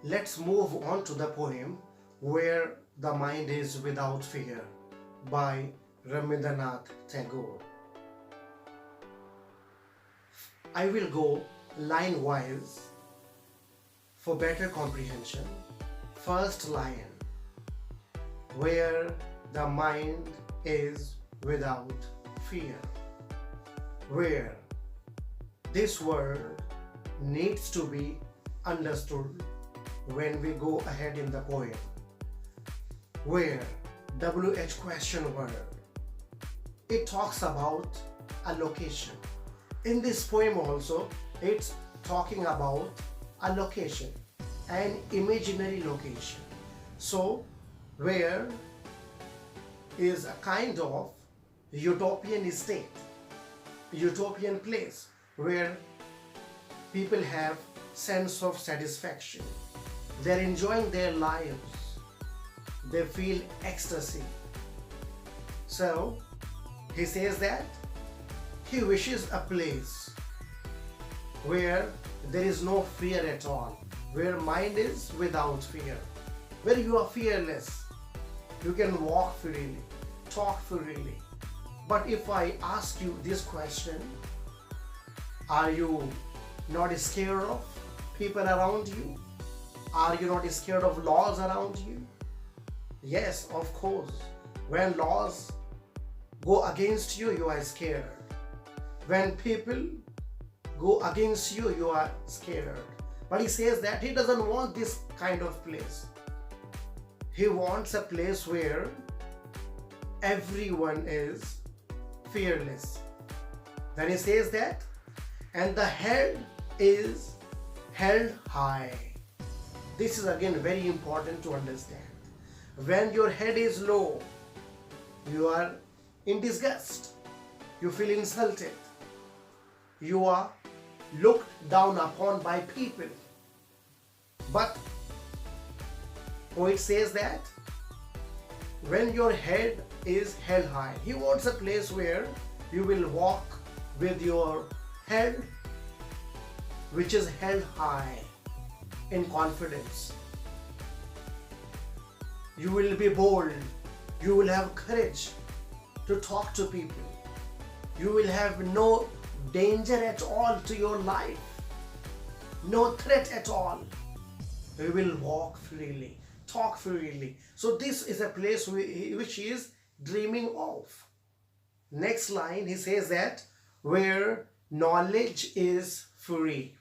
Let's move on to the poem Where the Mind is Without Fear by Rabindranath Tagore. I will go line wise for better comprehension. First line, where the mind is without fear. Where this word needs to be understood when we go ahead in the poem. Where, WH question word, it talks about a location. In this poem also, it's talking about a location, an imaginary location. So, where is a kind of utopian state, utopian place where people have sense of satisfaction. They're enjoying their lives. They feel ecstasy. So, he says that he wishes a place where there is no fear at all, where mind is without fear, where you are fearless. You can walk freely, talk freely. But if I ask you this question, are you not scared of people around you? Are you not scared of laws around you? Yes, of course. When laws go against you, you are scared. When people go against you, you are scared. But he says that he doesn't want this kind of place. He wants a place where everyone is fearless. Then he says that, and the head is held high. This is again very important to understand. When your head is low, you are in disgust. You feel insulted. You are looked down upon by people. But poet says that when your head is held high, he wants a place where you will walk with your head which is held high in confidence. You will be bold. You will have courage to talk to people. You will have no danger at all to your life, no threat at all. You will walk freely, talk freely. So this is a place which he is dreaming of. Next line, he says that where knowledge is free.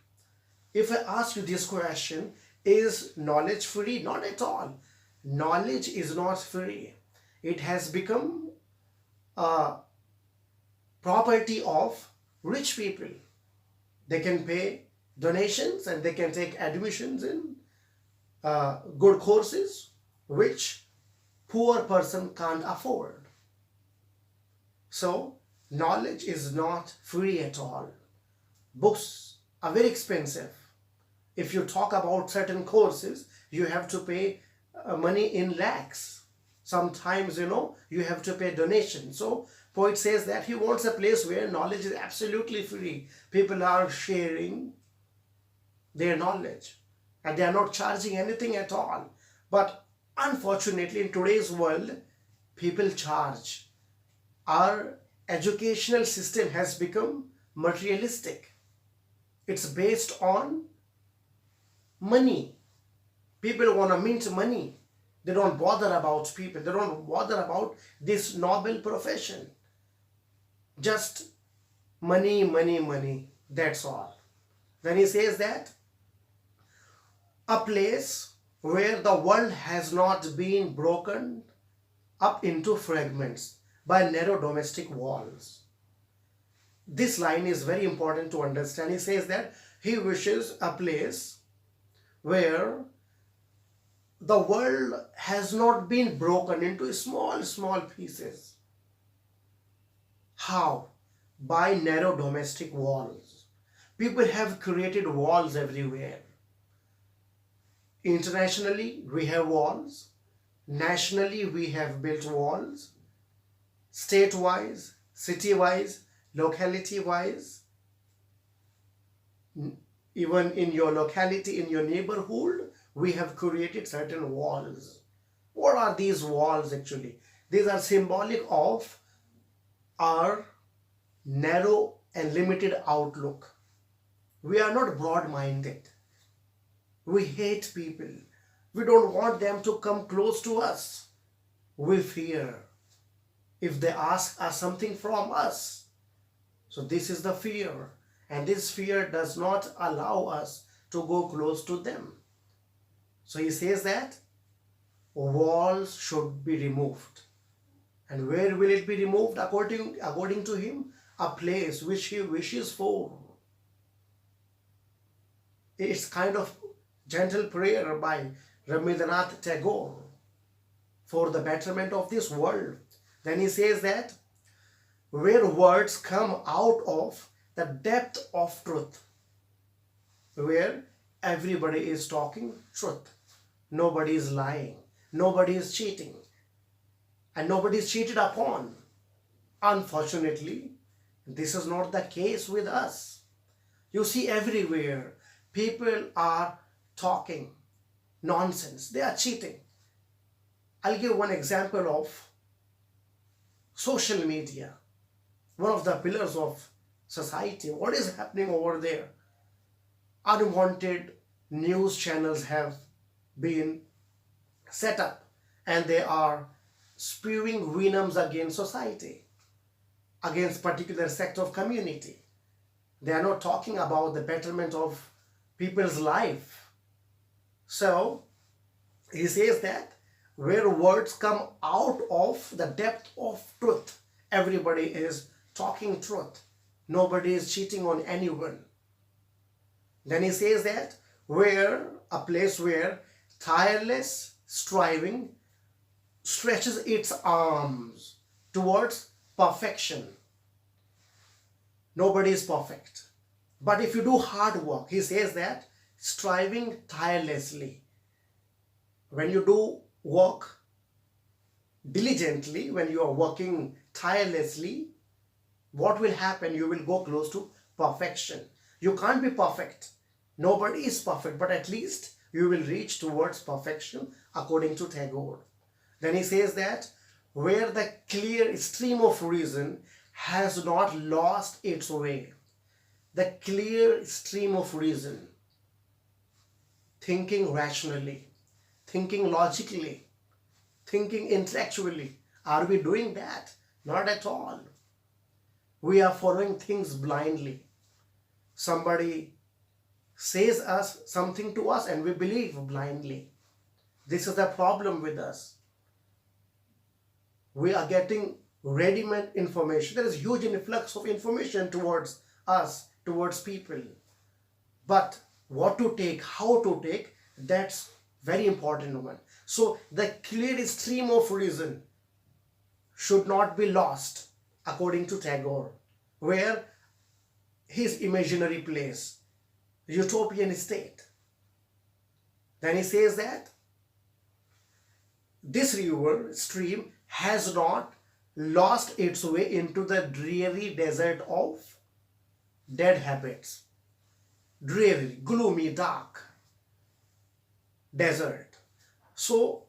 If I ask you this question, is knowledge free? Not at all. Knowledge is not free. It has become a property of rich people. They can pay donations and they can take admissions in good courses which poor person can't afford. So knowledge is not free at all. Books are very expensive. If you talk about certain courses, you have to pay money in lakhs. Sometimes, you have to pay donations. So poet says that he wants a place where knowledge is absolutely free. People are sharing their knowledge and they are not charging anything at all. But unfortunately, in today's world, people charge. Our educational system has become materialistic. It's based on money. People want to mint money. They don't bother about people. They don't bother about this noble profession. Just money, money, money. That's all. Then he says that a place where the world has not been broken up into fragments by narrow domestic walls. This line is very important to understand. He says that he wishes a place where the world has not been broken into small, small pieces. How? By narrow domestic walls. People have created walls everywhere. Internationally, we have walls. Nationally, we have built walls. State-wise, city-wise, locality-wise. Even in your locality, in your neighborhood, we have created certain walls. What are these walls actually? These are symbolic of our narrow and limited outlook. We are not broad-minded. We hate people. We don't want them to come close to us. We fear if they ask us something from us. So this is the fear. And this fear does not allow us to go close to them. So he says that walls should be removed. And where will it be removed according to him? A place which he wishes for. It's kind of gentle prayer by Rabindranath Tagore for the betterment of this world. Then he says that where words come out of the depth of truth, where everybody is talking truth, nobody is lying, nobody is cheating, and nobody is cheated upon. Unfortunately, this is not the case with us. You see everywhere people are talking nonsense, they are cheating. I'll give one example of social media, one of the pillars of society. What is happening over there? Unwanted news channels have been set up and they are spewing venoms against society, against particular sect of community. They are not talking about the betterment of people's life. So he says that where words come out of the depth of truth, everybody is talking truth. Nobody is cheating on anyone. Then he says that where a place where tireless striving stretches its arms towards perfection. Nobody is perfect. But if you do hard work, he says that striving tirelessly, when you do work diligently, when you are working tirelessly, what will happen? You will go close to perfection. You can't be perfect. Nobody is perfect, but at least you will reach towards perfection according to Tagore. Then he says that where the clear stream of reason has not lost its way, the clear stream of reason, thinking rationally, thinking logically, thinking intellectually. Are we doing that? Not at all. We are following things blindly. Somebody says something to us and we believe blindly. This is the problem with us. We are getting ready-made information. There is huge influx of information towards us, towards people. But what to take, how to take, that's very important one. So the clear stream of reason should not be lost according to Tagore, where his imaginary place, utopian state. Then he says that this river stream has not lost its way into the dreary desert of dead habits. Dreary, gloomy, dark desert. So,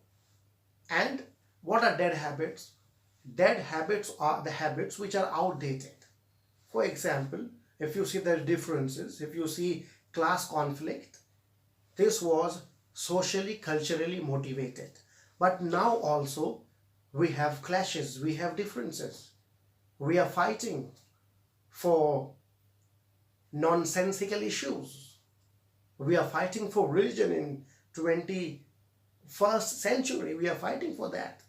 and what are dead habits? Dead habits are the habits which are outdated. For example, if you see the differences, if you see class conflict, this was socially, culturally motivated. But now also we have clashes, we have differences. We are fighting for nonsensical issues. We are fighting for religion in 21st century. We are fighting for that.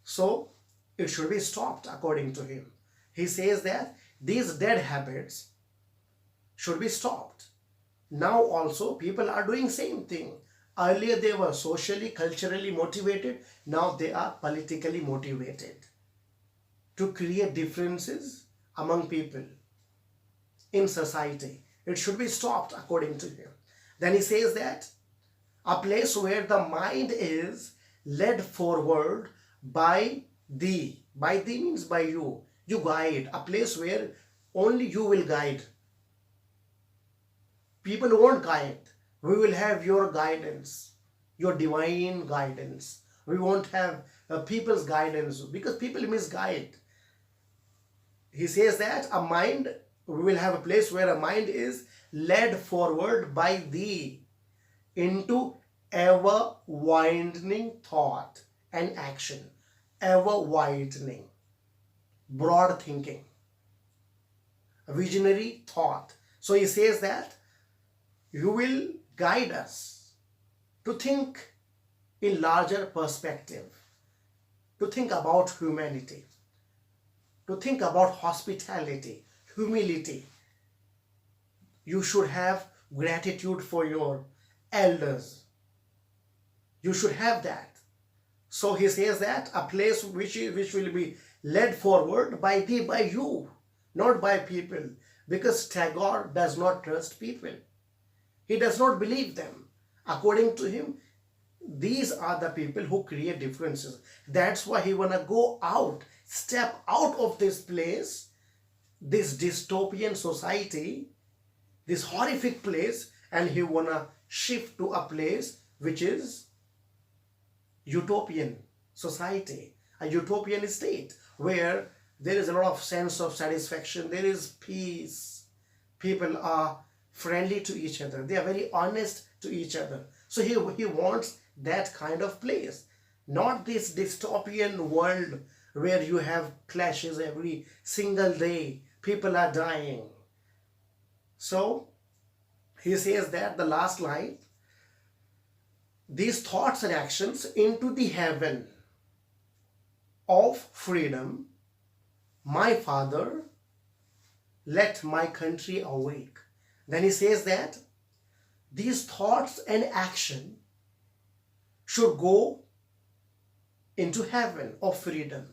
So it should be stopped according to him. He says that these dead habits should be stopped. Now also people are doing same thing. Earlier they were socially, culturally motivated. Now they are politically motivated to create differences among people in society. It should be stopped according to him. Then he says that a place where the mind is led forward by thee. By thee means by you. You guide. A place where only you will guide. People won't guide. We will have your guidance, your divine guidance. We won't have people's guidance because people misguide. He says that a mind, we will have a place where a mind is led forward by thee into ever widening thought and action, ever widening, broad thinking, visionary thought. So he says that you will guide us to think in larger perspective, to think about humanity, to think about hospitality, humility. You should have gratitude for your elders. You should have that. So he says that a place which will be led forward by thee, by you, not by people. Because Tagore does not trust people. He does not believe them. According to him, these are the people who create differences. That's why he wanna go out, step out of this place, this dystopian society, this horrific place, and he wanna shift to a place which is utopian society, a utopian state where there is a lot of sense of satisfaction, there is peace, people are friendly to each other, they are very honest to each other. So he wants that kind of place, not this dystopian world where you have clashes every single day, people are dying. So he says that the last line, these thoughts and actions into the heaven of freedom, my Father, let my country awake. Then he says that these thoughts and action should go into heaven of freedom.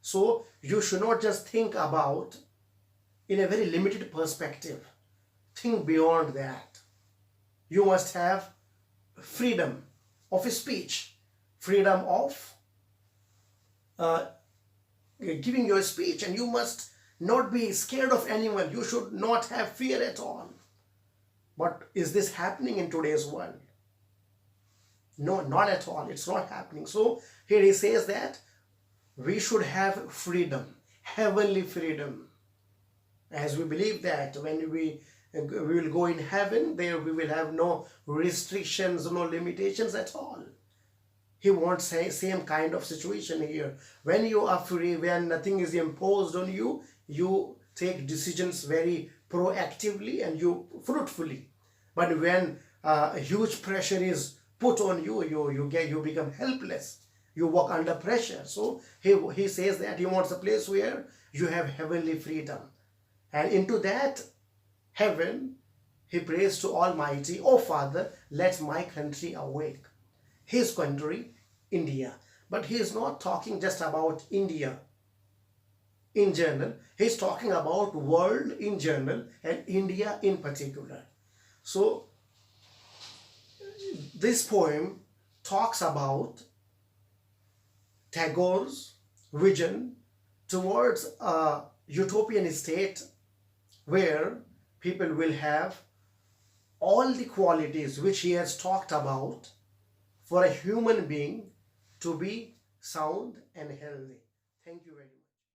So you should not just think about in a very limited perspective. Think beyond that. You must have freedom of speech, freedom of giving your speech, and you must not be scared of anyone. You should not have fear at all. But is this happening in today's world? No, not at all. It's not happening. So here he says that we should have freedom, heavenly freedom. As we believe that when we will go in heaven, there we will have no restrictions, no limitations at all. He wants same kind of situation here. When you are free, when nothing is imposed on you, you take decisions very proactively and you fruitfully. But when huge pressure is put on you, you become helpless. You work under pressure. So he says that he wants a place where you have heavenly freedom. And into that heaven, he prays to Almighty, "Oh Father, let my country awake." His country, India. But he is not talking just about India in general. He's talking about world in general and India in particular. So this poem talks about Tagore's vision towards a utopian state where people will have all the qualities which he has talked about for a human being to be sound and healthy. Thank you very much.